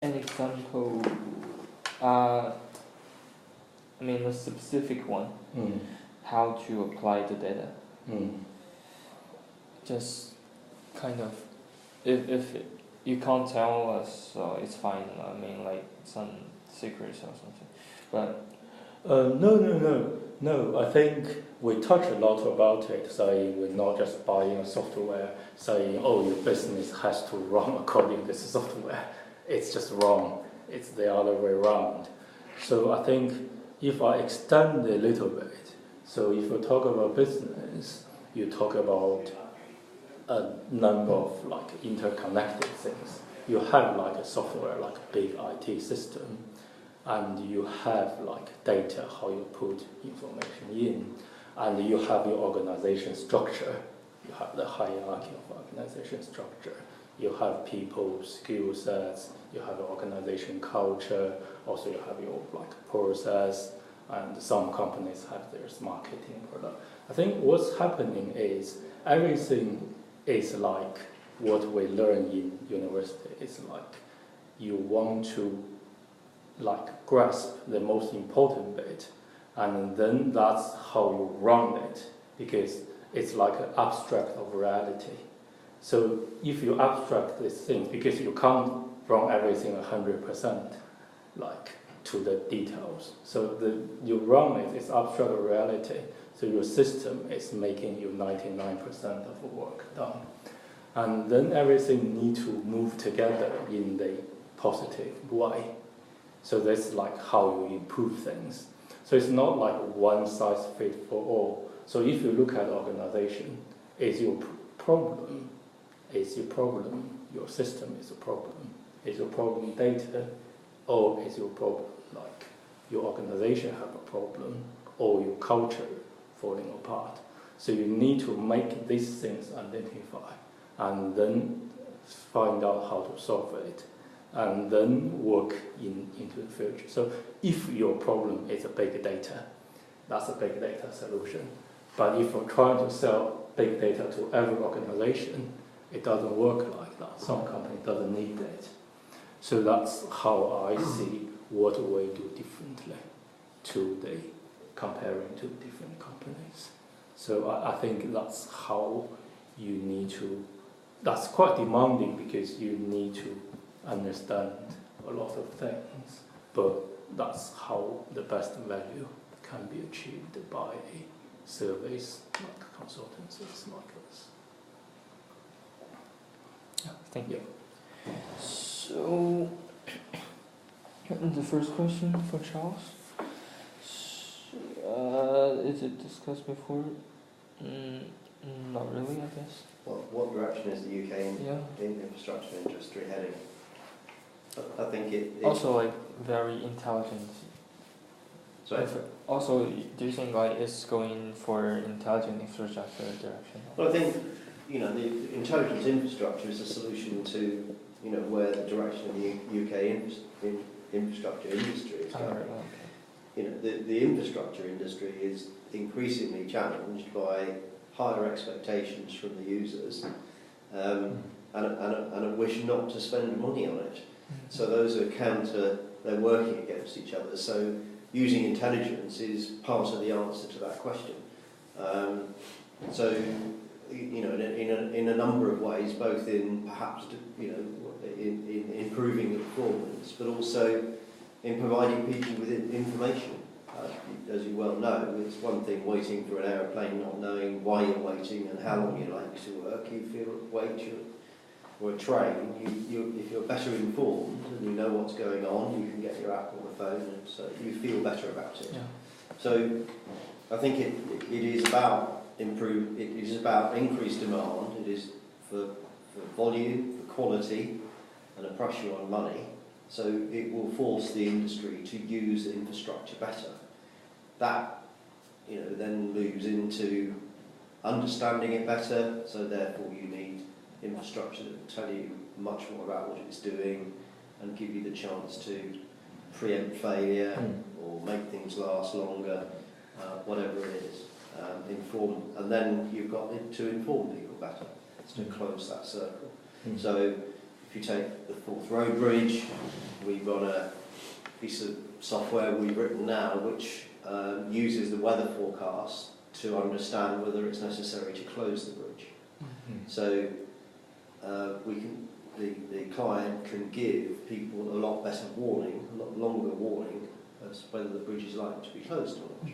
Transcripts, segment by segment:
an example, a specific one, how to apply the data. Just kind of, if you can't tell us, it's fine. Like some secrets or something. But no. I think we touch a lot about it, saying we're not just buying a software, saying, oh, your business has to run according to this software. It's just wrong. It's the other way around. So I think if I extend a little bit, so if you talk about business, you talk about a number of like interconnected things. You have like a software, like a big IT system, and you have like data, how you put information in, and you have your organization structure. You have the hierarchy of organization structure. You have people's skill sets. You have your organization culture. Also, you have your like process. And some companies have their marketing product. I think what's happening is everything is like what we learn in university. It's like you want to like grasp the most important bit, and then that's how you run it, because it's like an abstract of reality. So if you abstract these things, because you can't run everything 100%, like to the details. So you run it, it's abstract of reality. So your system is making you 99% of the work done. And then everything needs to move together in the positive way. So that's like how you improve things. So it's not like one size fits for all. So if you look at organization, is your problem? Is your problem your system is a problem? Is your problem data? Or is your problem like your organization have a problem, or your culture falling apart? So you need to make these things identify, and then find out how to solve it, and then work into the future. So if your problem is a big data, that's a big data solution. But if you're trying to sell big data to every organization, it doesn't work like that. Some company doesn't need it. So that's how I see what we do differently to the comparing to different companies. So I think that's how you need to, that's quite demanding, because you need to understand a lot of things, but that's how the best value can be achieved by a service like consultancies like us. Yeah, thank you. So, the first question for Charles. Is it discussed before? Not really, I guess. What direction is the UK in infrastructure industry heading? I think it also like very intelligent. Sorry? Also, do you think like it's going for intelligent infrastructure direction? Well, I think the intelligent infrastructure is a solution to where the direction of the UK infrastructure industry is going. Okay. The infrastructure industry is increasingly challenged by higher expectations from the users and a wish not to spend money on it. So those are they're working against each other. So using intelligence is part of the answer to that question. In a number of ways, both in perhaps in improving the performance, but also in providing people with information. As you well know, it's one thing waiting for an aeroplane, not knowing why you're waiting and how long you're likely to work. Or a train, if you're better informed and you know what's going on, you can get your app on the phone, and so you feel better about it. Yeah. So I think it is about it is about increased demand. It is for volume, for quality, and a pressure on money. So it will force the industry to use the infrastructure better. That then moves into understanding it better. So therefore, you need infrastructure that will tell you much more about what it's doing and give you the chance to preempt failure or make things last longer, whatever it is. Inform, and then you've got to inform people better. It's to close that circle. So if you take the Forth Road Bridge, we run a piece of software we've written now which uses the weather forecast to understand whether it's necessary to close the bridge. So the client can give people a lot better warning, a lot longer warning as whether the bridge is likely to be closed or not.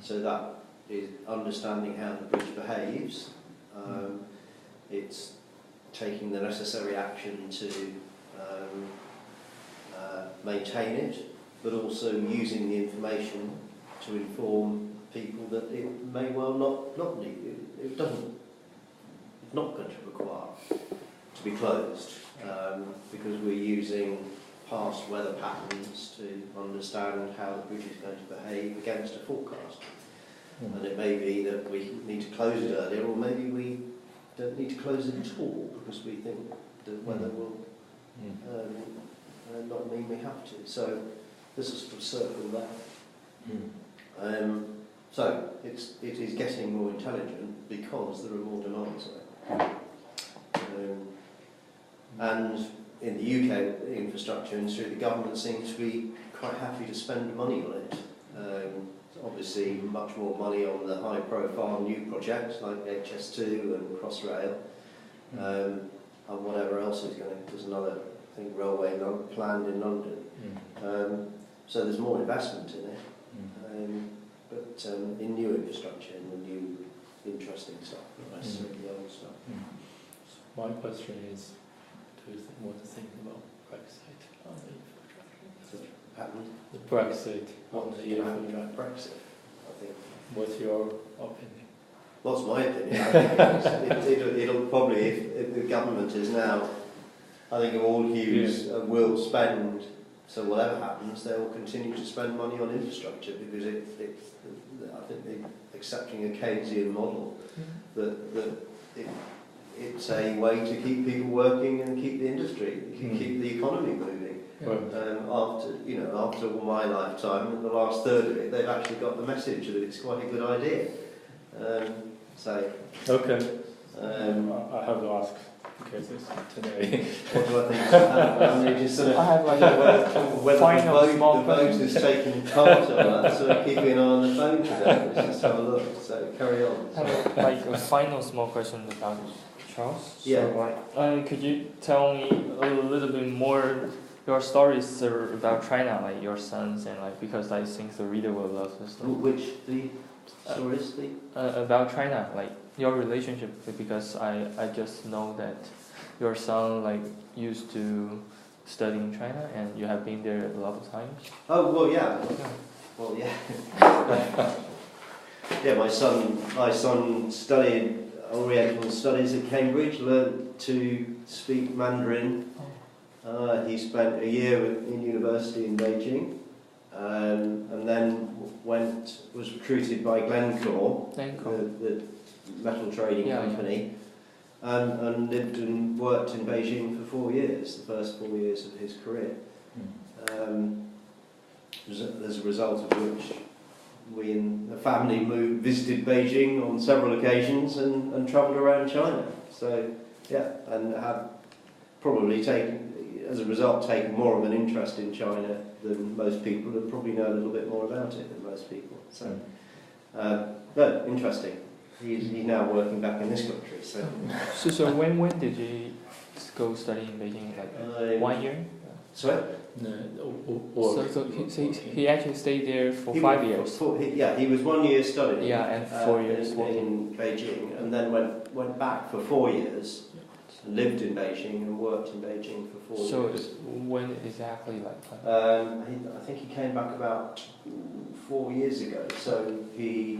So that is understanding how the bridge behaves. It's taking the necessary action to maintain it, but also using the information to inform people that it may well not need. It doesn't. It's not going to require to be closed because we're using past weather patterns to understand how the bridge is going to behave against a forecast. And it may be that we need to close it earlier, or maybe we don't need to close it at all because we think the weather will not mean we have to. So this is sort of circle that. So it is getting more intelligent because there are more demands on it. And in the UK infrastructure industry, the government seems to be quite happy to spend money on it. Obviously, much more money on the high-profile new projects like HS2 and Crossrail, and whatever else is going to. There's another, I think, railway planned in London. So there's more investment in it, but in new infrastructure, in the new interesting stuff, not necessarily the old stuff. My question is, what to think about Brexit on the infrastructure? The Brexit on the infrastructure. Brexit, I think. What's your opinion? What's my opinion? I think it'll probably, if the government is now, I think all Hughes will spend, so whatever happens, they will continue to spend money on infrastructure because I think they're accepting a Keynesian model that it's a way to keep people working and keep the industry, keep the economy moving. After all my lifetime, in the last third of it, they've actually got the message that it's quite a good idea. Okay. I have to ask because it's today. What do I think? I have like a final small the vote is taking part on that, so keeping an eye on the phone today. Let's just have a look. So carry on. I have like a final small question about Charles. Yeah. So, could you tell me a little bit more your stories about China, like your sons, and like because I think the reader will love this story. Which the stories about China, like your relationship, because I just know that your son like used to study in China and you have been there a lot of times. Oh well, yeah. Well, yeah. Yeah, my son studied Oriental Studies at Cambridge, learned to speak Mandarin. He spent a year in university in Beijing, and then was recruited by Glencore, the metal trading company, and lived and worked in Beijing for 4 years, the first 4 years of his career. As a result of which we in the family visited Beijing on several occasions and travelled around China. So, yeah, and have probably as a result, taken more of an interest in China than most people, and probably know a little bit more about it than most people. So, but interesting. He's now working back in this country. So when did you go study in Beijing? Like 1 year? Sorry? No. So he actually stayed there for 5 years. He was 1 year studying. Yeah, and 4 years in Beijing, and then went back for 4 years. Lived in Beijing and worked in Beijing for 4 years. So when exactly like that? I think he came back about 4 years ago. So he,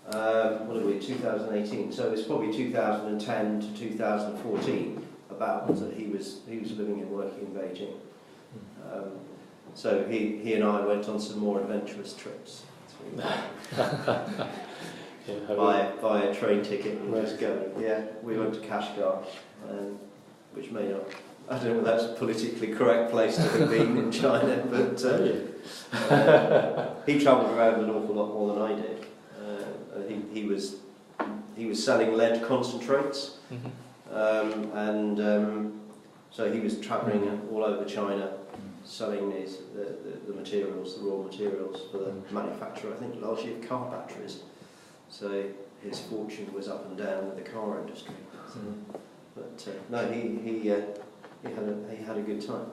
what are we, 2018? So it's probably 2010 to 2014 about that he was living and working in Beijing. So he and I went on some more adventurous trips. Buy a train ticket and just go. Yeah, we went to Kashgar, which may not. I don't know if that's a politically correct place to have been in China, but he travelled around an awful lot more than I did. He was selling lead concentrates, and so he was travelling all over China, selling the materials, the raw materials for the manufacture, I think largely of car batteries. So his fortune was up and down with the car industry. So, but no, he had a good time.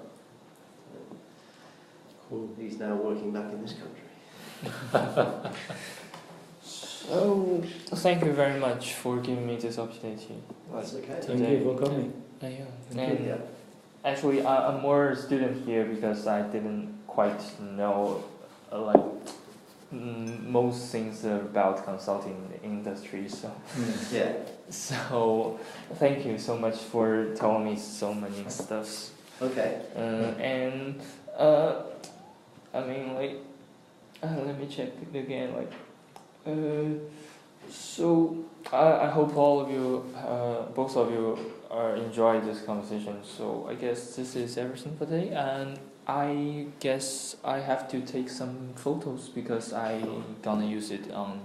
Cool. He's now working back in this country. So thank you very much for giving me this opportunity. That's okay. Thank you for coming. Yeah. Thank And Yeah. actually, I'm more a student here because I didn't quite know like most things about consulting industry. So, Yeah. so thank you so much for telling me so many stuffs. Okay. And I mean, like, let me check it again. Like, so I hope all of you, both of you, enjoy this conversation. So I guess this is everything for today, and I guess I have to take some photos because I gonna use it on